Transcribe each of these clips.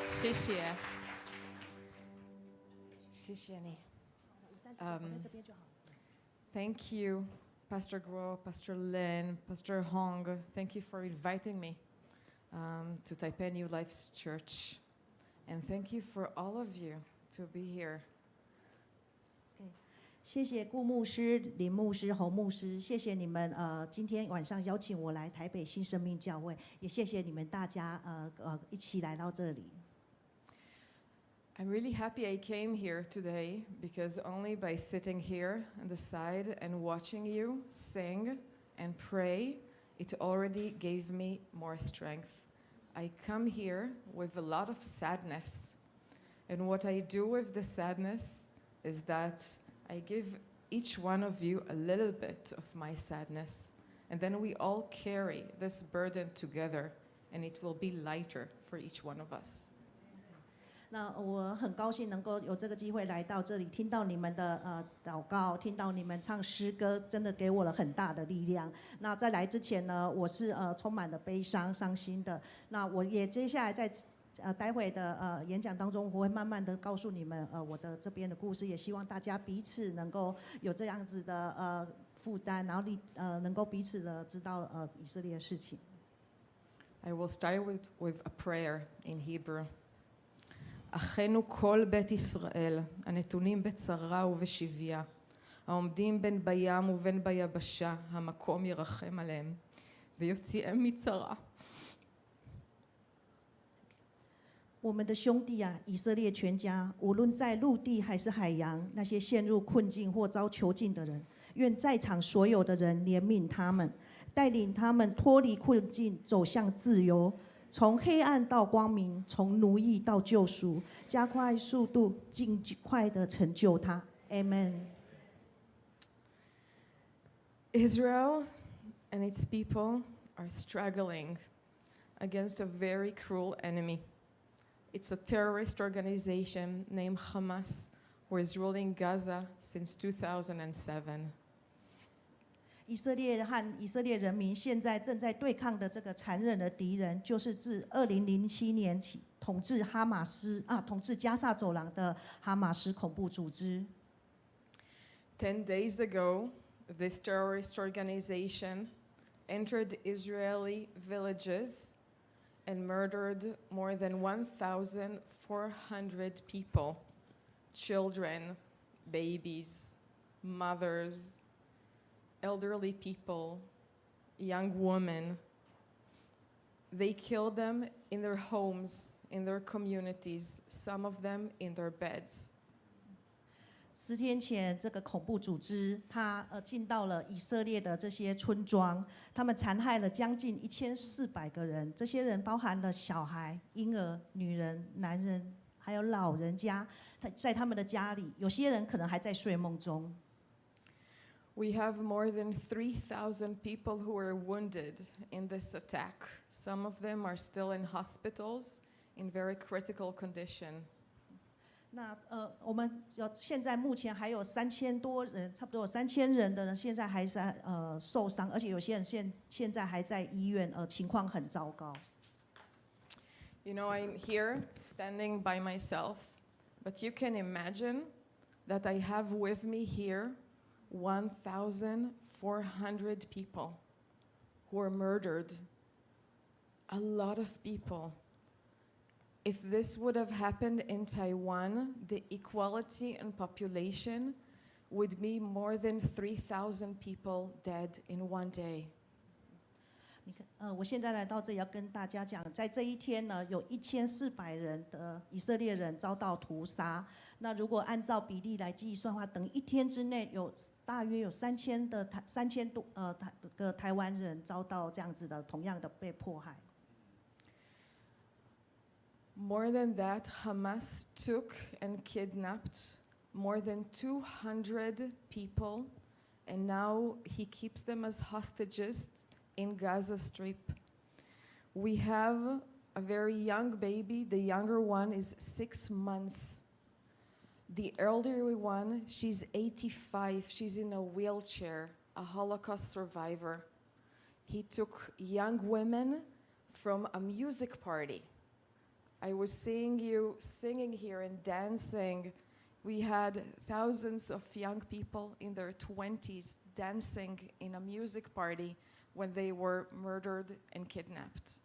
谢谢，谢谢你。Thank you, Pastor Guo, Pastor Lin, Pastor Hong. Thank you for inviting me to Taipei New Life's Church. And thank you for all of you to be here. 谢谢顾牧师、林牧师、侯牧师，谢谢你们今天晚上邀请我来台北新生命教会，也谢谢你们大家一起来到这里。I'm really happy I came here today because only by sitting here on the side and watching you sing and pray, it already gave me more strength. I come here with a lot of sadness. And what I do with the sadness is that I give each one of you a little bit of my sadness. And then we all carry this burden together, and it will be lighter for each one of us. 那我很高兴能够有这个机会来到这里，听到你们的祷告，听到你们唱诗歌，真的给我了很大的力量。那在来之前呢，我是充满了悲伤、伤心的。那我也接下来在待会的演讲当中，我会慢慢的告诉你们我的这边的故事，也希望大家彼此能够有这样子的负担，然后能够彼此的知道以色列的事情。I will start with a prayer in Hebrew. אחינו כל בית ישראל, הנתונים בצרה ובשביה, העומדים בין בים ובין ביבשה, המקום ירחם עליהם, ויוציאם מצרה. 我们的兄弟啊，以色列全家，无论在陆地还是海洋，那些陷入困境或遭囚禁的人，愿在场所有的人怜悯他们，带领他们脱离困境，走向自由。从黑暗到光明，从奴役到救赎，加快速度，尽快的成就它。Amen. Israel and its people are struggling against a very cruel enemy. It's a terrorist organization named Hamas, who is ruling Gaza since 2007. 以色列和以色列人民现在正在对抗的这个残忍的敌人，就是自2007年起统治加萨走廊的哈马斯恐怖组织。10 days ago, this terrorist organization entered Israeli villages and murdered more than 1,400 people, children, babies, mothers, elderly people, young women. They killed them in their homes, in their communities, some of them in their beds. 10天前，这个恐怖组织它进到了以色列的这些村庄，他们残害了将近1400个人，这些人包含了小孩、婴儿、女人、男人，还有老人家，在他们的家里，有些人可能还在睡梦中。We have more than 3,000 people who were wounded in this attack. Some of them are still in hospitals in very critical condition. 那我们现在目前还有3000多人，差不多有3000人的人现在还在受伤，而且有些人现在还在医院，情况很糟糕。You know, I'm here standing by myself, but you can imagine that I have with me here 1,400 people who were murdered. A lot of people. If this would have happened in Taiwan, the equality in population would be more than 3,000 people dead in one day. 我现在来到这里要跟大家讲，在这一天呢，有1400人的以色列人遭到屠杀。那如果按照比例来计算的话，等一天之内大约有3000多个台湾人遭到这样子的同样的被迫害。More than that, Hamas took and kidnapped more than 200 people, and now he keeps them as hostages in Gaza Strip. We have a very young baby. The younger one is 6 months. The elderly one, she's 85. She's in a wheelchair, a Holocaust survivor. He took young women from a music party, I was seeing you singing here and dancing. We had thousands of young people in their 20s dancing in a music party when they were murdered and kidnapped.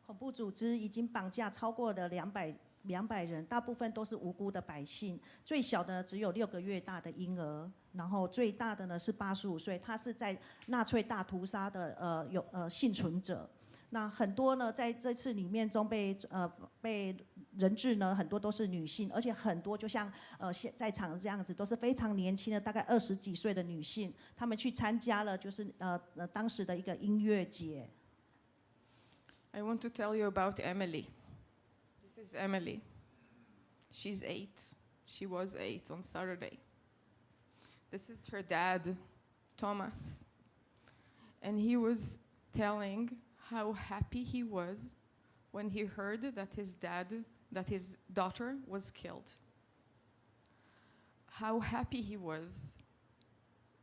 恐怖组织已经绑架超过了200人，大部分都是无辜的百姓。最小的只有6个月大的婴儿，然后最大的呢是85岁，他是在纳粹大屠杀的幸存者。那很多呢，在这次里面中被人质呢，很多都是女性，而且很多就像在场这样子，都是非常年轻的，大概20几岁的女性，她们去参加了就是当时的一个音乐节。I want to tell you about Emily. This is Emily. She's 8. She was 8 on Saturday. This is her dad, Thomas. And he was telling how happy he was when he heard that his daughter was killed. How happy he was.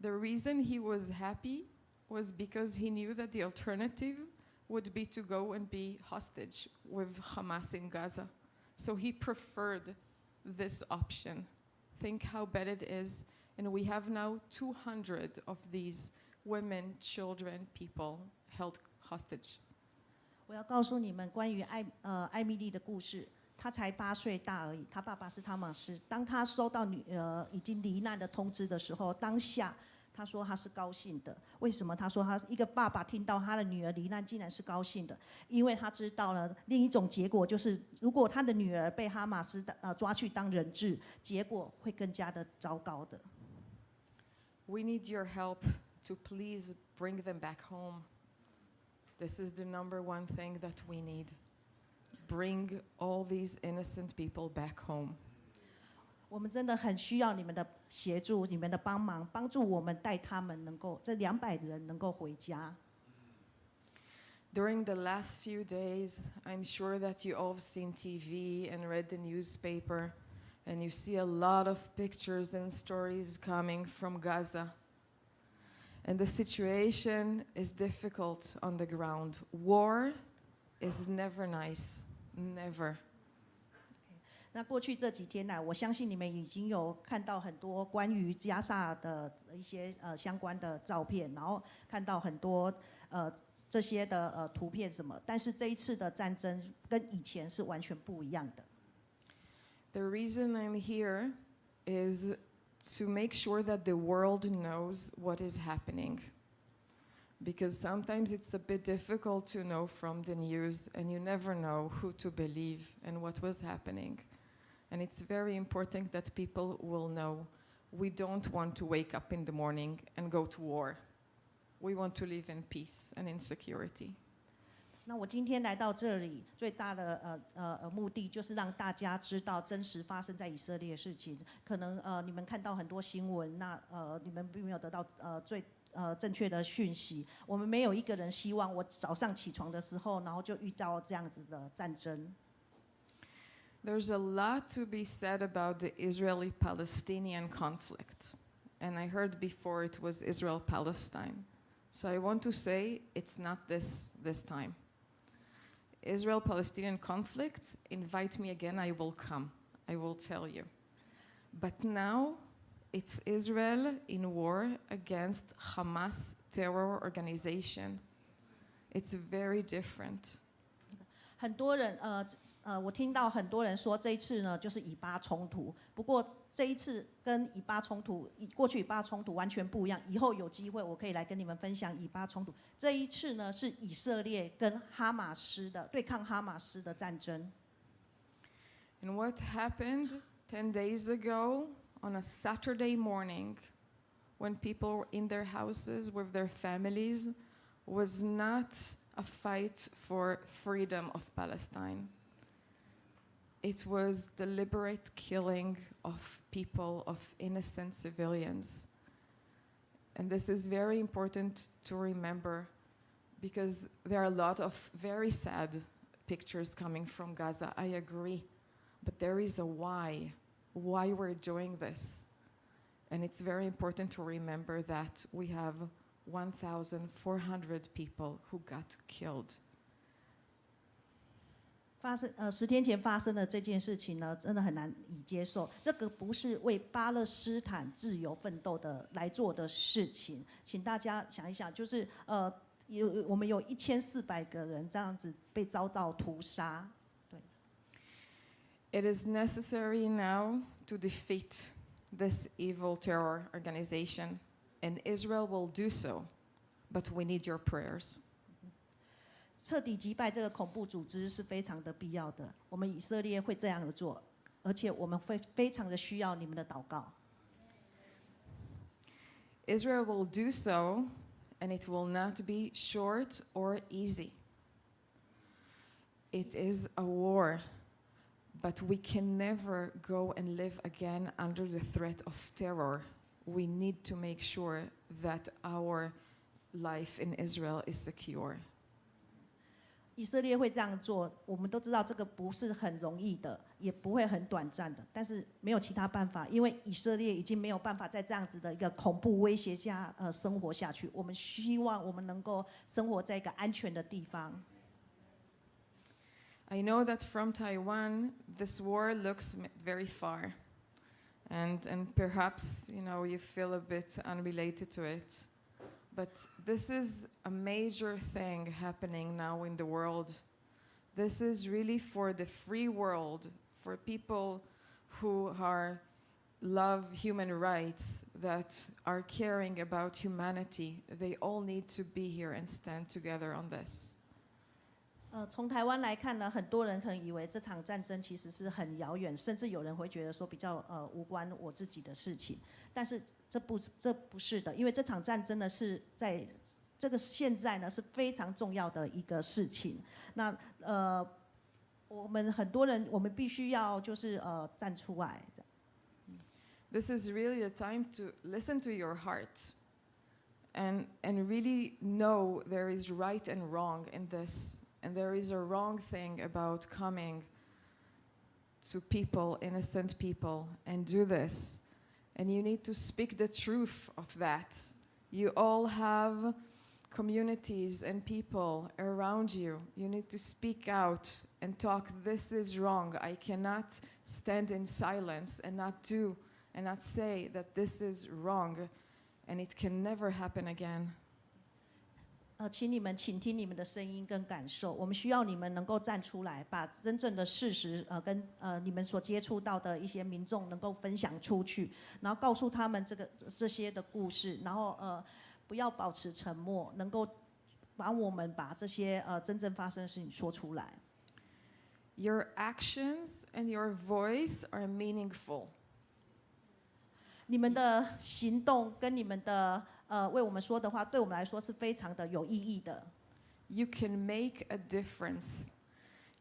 The reason he was happy was because he knew that the alternative would be to go and be hostage with Hamas in Gaza. So he preferred this option. Think how bad it is. And we have now 200 of these women, children, people held hostage. 我要告诉你们关于艾米丽的故事。她才8岁大而已，她爸爸是汤马斯。当她收到女儿已经罹难的通知的时候，当下他说他是高兴的。为什么？他说他一个爸爸听到他的女儿罹难，竟然是高兴的，因为他知道了另一种结果，就是如果他的女儿被哈马斯抓去当人质，结果会更加的糟糕的。We need your help to please bring them back home. This is the number one thing that we need. Bring all these innocent people back home. 我们真的很需要你们的协助，你们的帮忙，帮助我们带他们能够这200人能够回家。During the last few days, I'm sure that you all have seen TV and read the newspaper, and you see a lot of pictures and stories coming from Gaza. And the situation is difficult on the ground. War is never nice, never. 那过去这几天来，我相信你们已经有看到很多关于加萨的一些相关的照片，然后看到很多这些的图片什么。但是这一次的战争跟以前是完全不一样的。The reason I'm here is to make sure that the world knows what is happening. Because sometimes it's a bit difficult to know from the news, and you never know who to believe and what was happening. And it's very important that people will know we don't want to wake up in the morning and go to war. We want to live in peace and in security. 那我今天来到这里，最大的目的就是让大家知道真实发生在以色列的事情。可能你们看到很多新闻，那你们并没有得到最正确的讯息。我们没有一个人希望我早上起床的时候，然后就遇到这样子的战争。There's a lot to be said about the Israeli-Palestinian conflict. And I heard before it was Israel-Palestine. So I want to say it's not this time. Israel-Palestinian conflict, invite me again, I will come. I will tell you. But now it's Israel in war against Hamas terror organization. It's very different. 很多人我听到很多人说这一次呢就是以巴冲突，不过这一次跟过去以巴冲突完全不一样。以后有机会我可以来跟你们分享以巴冲突。这一次呢是以色列跟哈马斯的对抗哈马斯的战争。And what happened 10 days ago on a Saturday morning when people were in their houses with their families was not a fight for freedom of Palestine. It was the deliberate killing of people, of innocent civilians. And this is very important to remember because there are a lot of very sad pictures coming from Gaza. I agree. But there is a why we're doing this. And it's very important to remember that we have 1,400 people who got killed. 10天前发生的这件事情呢，真的很难以接受。这个不是为巴勒斯坦自由奋斗的来做的事情，请大家想一想，就是我们有1400个人这样子被遭到屠杀。对。It is necessary now to defeat this evil terror organization, and Israel will do so, but we need your prayers. 彻底击败这个恐怖组织是非常的必要的。我们以色列会这样的做，而且我们会非常的需要你们的祷告。Israel will do so, and it will not be short or easy. It is a war, but we can never go and live again under the threat of terror. We need to make sure that our life in Israel is secure. 以色列会这样做，我们都知道这个不是很容易的，也不会很短暂的，但是没有其他办法，因为以色列已经没有办法在这样子的一个恐怖威胁下生活下去。我们希望我们能够生活在一个安全的地方。I know that from Taiwan, this war looks very far, and perhaps you feel a bit unrelated to it. But this is a major thing happening now in the world. This is really for the free world, for people who love human rights, that are caring about humanity. They all need to be here and stand together on this. 从台湾来看呢，很多人可能以为这场战争其实是很遥远，甚至有人会觉得说比较无关我自己的事情。但是这不是的，因为这场战争呢是在这个现在呢是非常重要的一个事情。那我们很多人我们必须要就是站出来。This is really the time to listen to your heart, and really know there is right and wrong in this. And there is a wrong thing about coming to people, innocent people, and do this. And you need to speak the truth of that. You all have communities and people around you. You need to speak out and talk, this is wrong. I cannot stand in silence and not say that this is wrong, and it can never happen again. 请你们倾听你们的声音跟感受，我们需要你们能够站出来，把真正的事实跟你们所接触到的一些民众能够分享出去，然后告诉他们这些的故事，然后不要保持沉默，能够帮我们把这些真正发生的事情说出来。Your actions and your voice are meaningful. 你们的行动跟你们的为我们说的话，对我们来说是非常的有意义的。You can make a difference.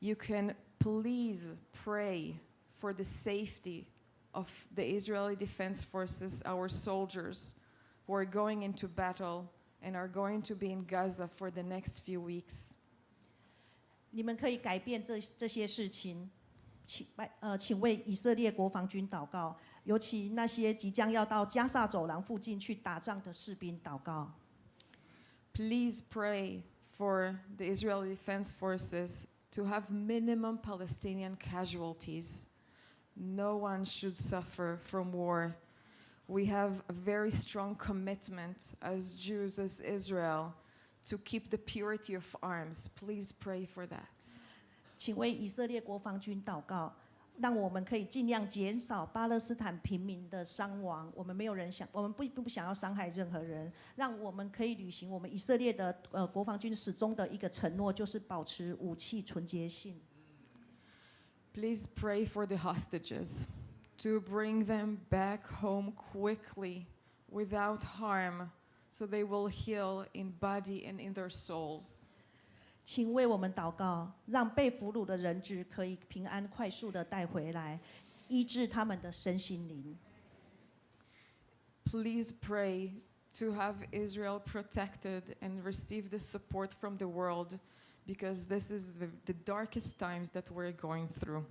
You can please pray for the safety of the Israeli Defense Forces, our soldiers, who are going into battle and are going to be in Gaza for the next few weeks. 你们可以改变这些事情，请为以色列国防军祷告。尤其那些即将要到加萨走廊附近去打仗的士兵祷告。Please pray for the Israeli Defense Forces to have minimum Palestinian casualties. No one should suffer from war. We have a very strong commitment as Jews, as Israel, to keep the purity of arms. Please pray for that. 请为以色列国防军祷告。让我们可以尽量减少巴勒斯坦平民的伤亡。我们不想要伤害任何人。让我们可以履行我们以色列的国防军始终的一个承诺，就是保持武器纯洁性。Please pray for the hostages, to bring them back home quickly, without harm, so they will heal in body and in their souls. 请为我们祷告，让被俘虏的人质可以平安快速的带回来，医治他们的身心灵。Please pray to have Israel protected and receive the support from the world, because this is the darkest times that we're going through.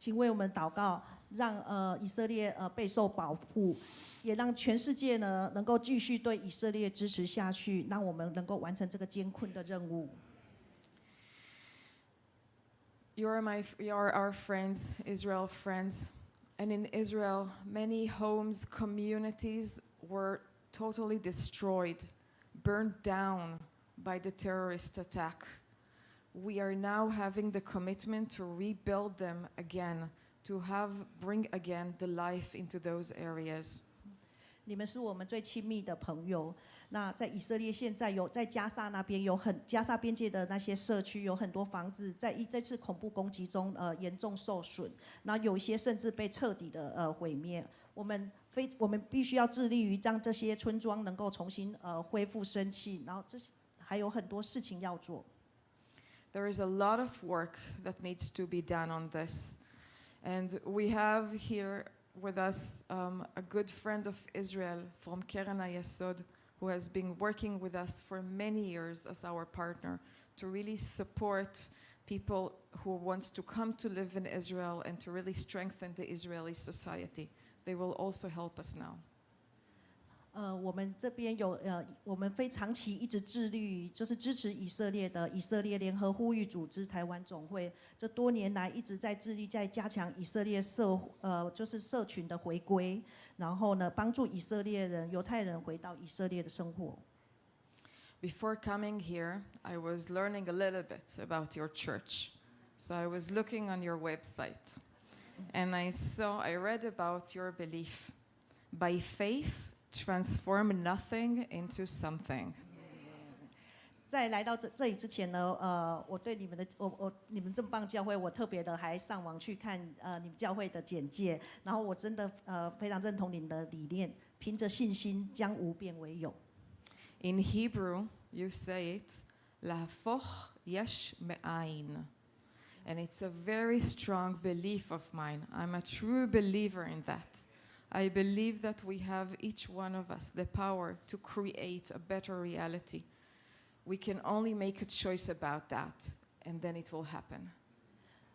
请为我们祷告，让以色列备受保护，也让全世界呢能够继续对以色列支持下去，让我们能够完成这个艰困的任务。You are our friends, Israel friends. And in Israel, many homes, communities were totally destroyed, burned down by the terrorist attack. We are now having the commitment to rebuild them again, to bring again the life into those areas. 你们是我们最亲密的朋友。那在以色列现在在加沙那边加沙边界的那些社区有很多房子在这次恐怖攻击中严重受损，然后有一些甚至被彻底的毁灭。我们必须要致力于让这些村庄能够重新恢复生气，然后还有很多事情要做。There is a lot of work that needs to be done on this, and we have here with us a good friend of Israel from Keren HaYesod, who has been working with us for many years as our partner to really support people who want to come to live in Israel and to really strengthen the Israeli society. They will also help us now. 我们这边我们长期一直致力于就是支持以色列的以色列联合呼吁组织台湾总会，这多年来一直在致力在加强以色列就是社群的回归，然后呢帮助以色列人犹太人回到以色列的生活。Before coming here, I was learning a little bit about your church. So I was looking on your website and I read about your belief. By faith, transform nothing into something. 在来到这里之前呢，我对你们这么棒教会，我特别的还上网去看你们教会的简介，然后我真的非常认同你们的理念，凭着信心将无变为有。In Hebrew, you say it, להפוך יש מאין. And it's a very strong belief of mine. I'm a true believer in that. I believe that we have, each one of us, the power to create a better reality. We can only make a choice about that, and then it will happen.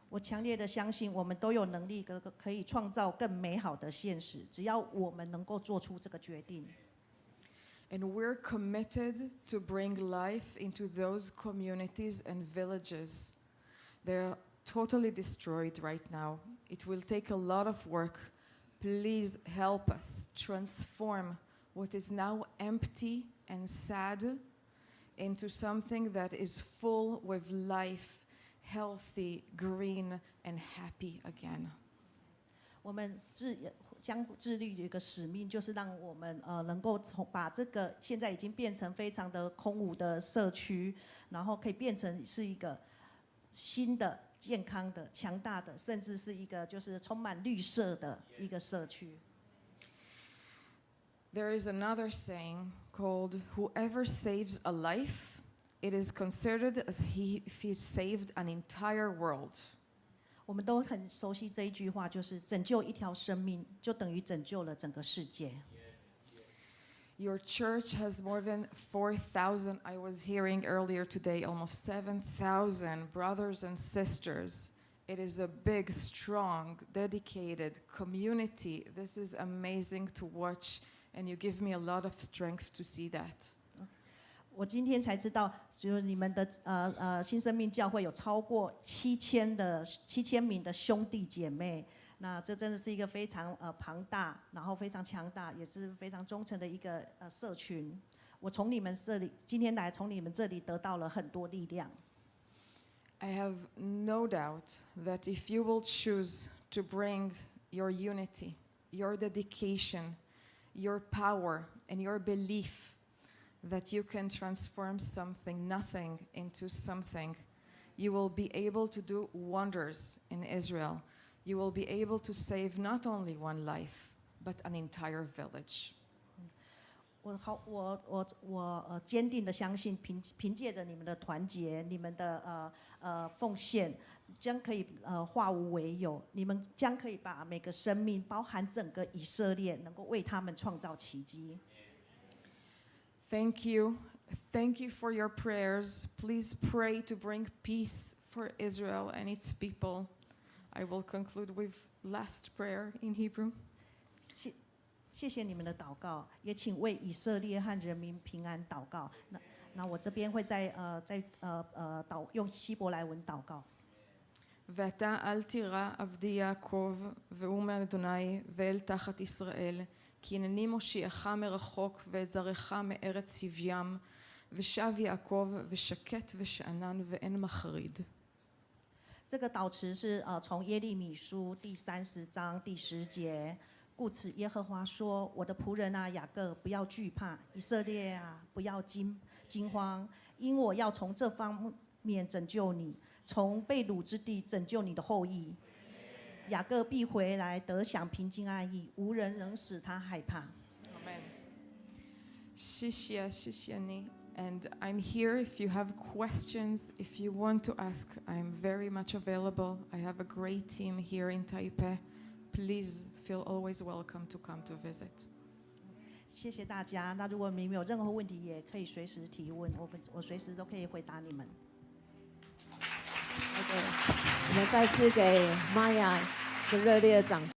我强烈的相信，我们都有能力可以创造更美好的现实，只要我们能够做出这个决定。And we're committed to bring life into those communities and villages. They're totally destroyed right now. It will take a lot of work. Please help us transform what is now empty and sad into something that is full with life, healthy, green, and happy again. 我们将致力有一个使命，就是让我们能够把这个现在已经变成非常的空无的社区，然后可以变成是一个新的、健康的、强大的，甚至是一个就是充满绿色的一个社区。There is another saying called, "Whoever saves a life, it is considered as if he saved an entire world." 我们都很熟悉这一句话，就是拯救一条生命，就等于拯救了整个世界。Your church has more than 4,000, I was hearing earlier today, almost 7,000 brothers and sisters. It is a big, strong, dedicated community. This is amazing to watch, and you give me a lot of strength to see that. 我今天才知道，就是你们的新生命教会有超过7000名的兄弟姐妹，那这真的是一个非常庞大，然后非常强大，也是非常忠诚的一个社群。我从你们这里今天来从你们这里得到了很多力量。I have no doubt that if you will choose to bring your unity, your dedication, your power, and your belief that you can transform nothing into something, you will be able to do wonders in Israel. You will be able to save not only one life, but an entire village. 我坚定的相信，凭借着你们的团结，你们的奉献，将可以化无为有。你们将可以把每个生命，包含整个以色列，能够为他们创造奇迹。Thank you. Thank you for your prayers. Please pray to bring peace for Israel and its people. I will conclude with last prayer in Hebrew. 谢谢你们的祷告，也请为以色列和人民平安祷告。那我这边会用希伯来文祷告。ואתה אל תירא עבדי יעקב, והוא מאדוני, ואל תחת ישראל, כי הנני מושיעך מרחוק, ואת זרעך מארץ סביים, ושב יעקב, ושקט ושאנן, ואין מחריד. 这个祷词是从耶利米书第30章第10节。故此，耶和华说：“我的仆人啊，雅各，不要惧怕；以色列啊，不要惊慌，因我要从这方面拯救你，从被掳之地拯救你的后裔。雅各必回来，得享平静安逸，无人能使他害怕。” Amen. Shishia, Shishiani. And I'm here if you have questions, if you want to ask, I'm very much available. I have a great team here in Taipei. Please feel always welcome to come to visit. 谢谢大家。那如果你们有任何问题，也可以随时提问，我随时都可以回答你们。OK，我们再次给玛雅一个热烈的掌声。